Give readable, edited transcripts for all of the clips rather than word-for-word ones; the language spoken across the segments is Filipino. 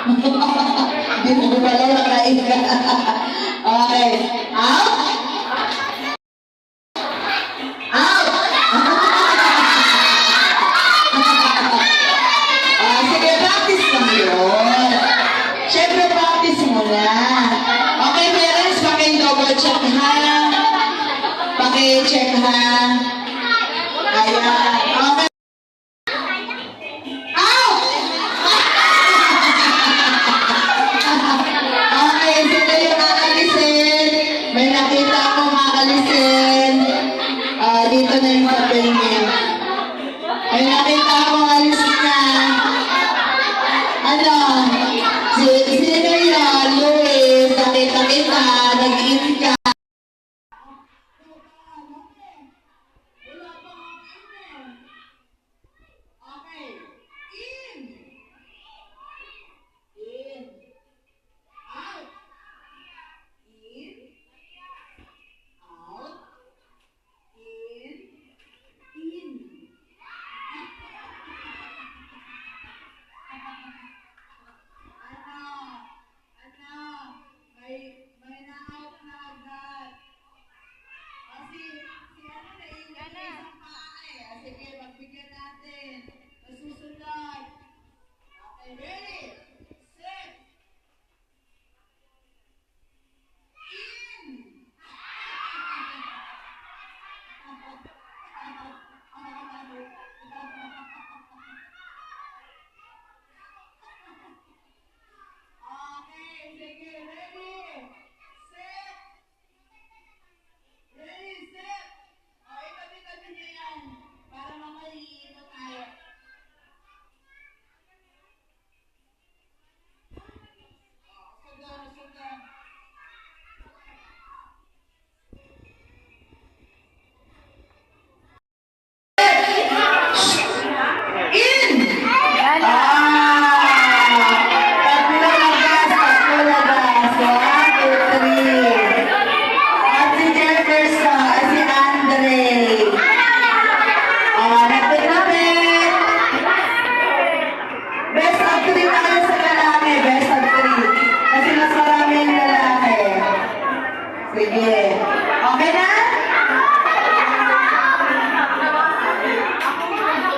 Dito ko pala nakain ka. Okay. Out. Out. Sige, practice lang yun. Siyempre, practice mo na. Okay, parents, paki-double check ha. Paki-check ha. Ayan. Okay. Out! Okay, sino yung aalisin? May nakita ako aalisin. Dito na yung papel niya. May nakita ako alisin na. Ano? Sino yun? Luis, nakita kita, nag-in ka. Okay. In. In. Out. In. Out. In. In. May na-out na agad. Kasi, si ano na ingay sa paa eh. Sige, magbigyan natin. Masusunod. Okay, ready? Set. In. Okay, sige, ready? Set. Ready, set. Itabi-tabi niya yan. Para mamaya iikot tayo. Sundan. In! Tatlo lagas. 1, 2, 3. At si Jefferson, at si Andre. Napit-napit. Best of 3 tayo sa lalaki. Best of 3. Kasi mas marami yung lalaki. Sige. Okay na?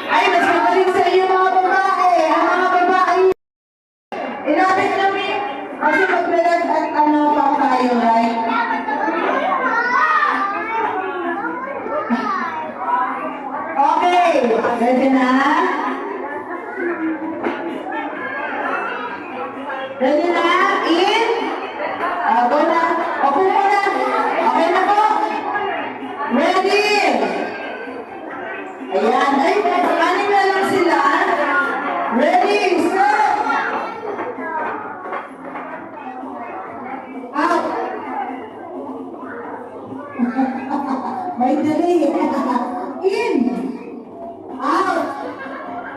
Ay, mas magaling sa iyo mga babae. Ang mga babae. Inapit namin. Kasi magbilag at ano pa tayo, right? Okay. Ready na? Ready na? In? Go na. Opo muna. Okay na po? Ready? Ayan. Ay, anim na lang sila. Ready? Set. Out. May delay. In. Out.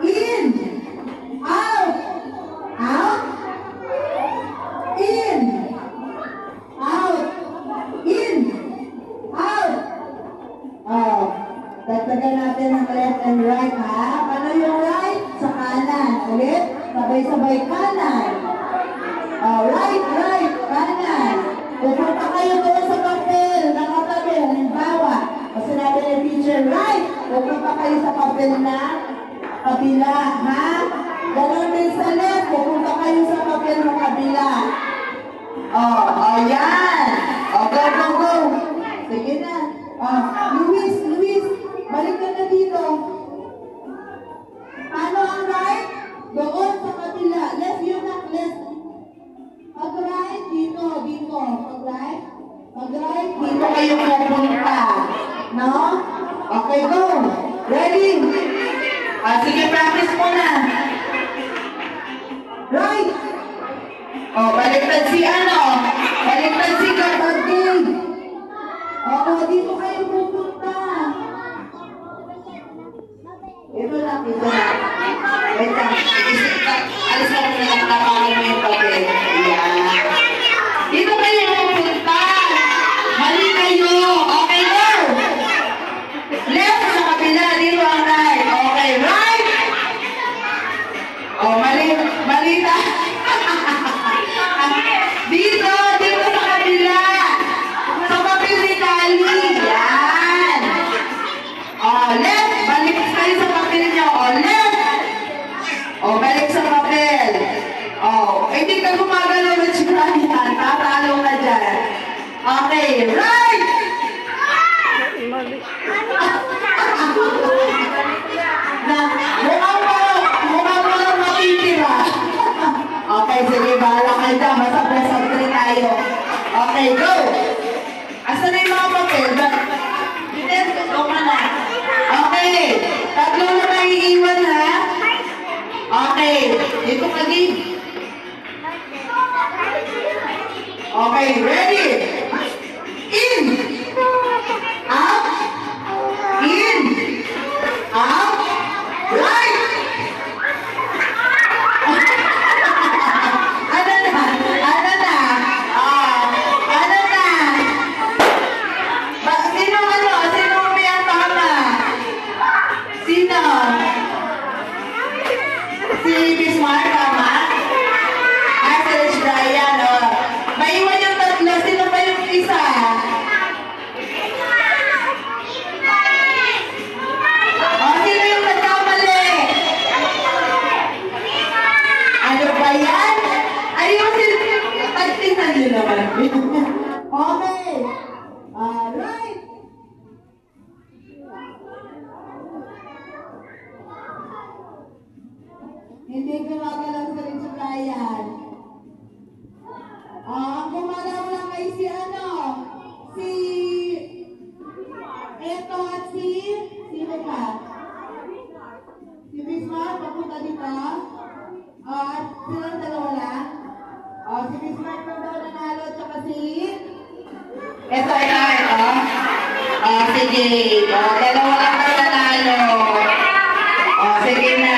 In. Out. Out. In. Out. In. Out. Dagdagan natin ang left and right, ha? Paano yung right? Sa kanan. Ulit. Sabay-sabay kanan. Right, kanan. Pupunta kayo doon sa papel. Nakatabi. Halimbawa, kasi sinabi ng teacher, right. Pupunta kayo sa papel na kabila, ha? Ganon din sa left. Pupunta kayo sa papel na kabila. Yan. Go. Sige na. Luis, balik ka na dito. Paano ang right? Doon sa kabila. Left yun na, left. Mag-right, dito. Mag-right, dito kayo pupunta. No? Okay, go. Ready? Sige, practice muna. Right. Baliktad si kapatid. Dito kayo pupunta. Ito na. Wait lang. Alis na muna lang nakapahan mo yung papel. Yan. Dito kayo pupunta. Mali kayo. Okay, go. Left sa kabila. Dito ang right. Okay, right. Mali na. Dito, dito sa kabila. Sa papel ni Kali. Yan. Oh, left. Balik kayo sa papel niyo. Oh, left. Oh, balik sa papel. Oh, hindi ka gumagalaw ng Brian. Tatalo ka dyan. Okay, right. Na, mukha mo lang matitira. Okay, sige, bahala ka dyan. Basta best of 3 tayo. Okay, go! Asa na yung mga papel? Dito, go ka na. Okay, tatlo na maiiwan ha. Okay, dito ka din. Okay, ready? In! Out! In! Out! Right! Ano na? Ano na? Ano na? Sino ano? Sino may ang tama? Sino? Si Miss Mar, tama? Si Rich Brian, oh. Maiwan yung tatlo. Sino pa yung isa? Sino yung nagkamali? Ano ba yan? Ayusin. Tingnan nyo naman. Okay. Alright. Hindi gumagalaw sa rin si Brian. Gumalaw lang kay si ano? Eto at sino pa? Si Bismarck, papunta dito. At silang dalawa lang. Si Bismarck na daw nanalo, tsaka Eto. Sige. Dalawa lang daw nanalo. Sige na.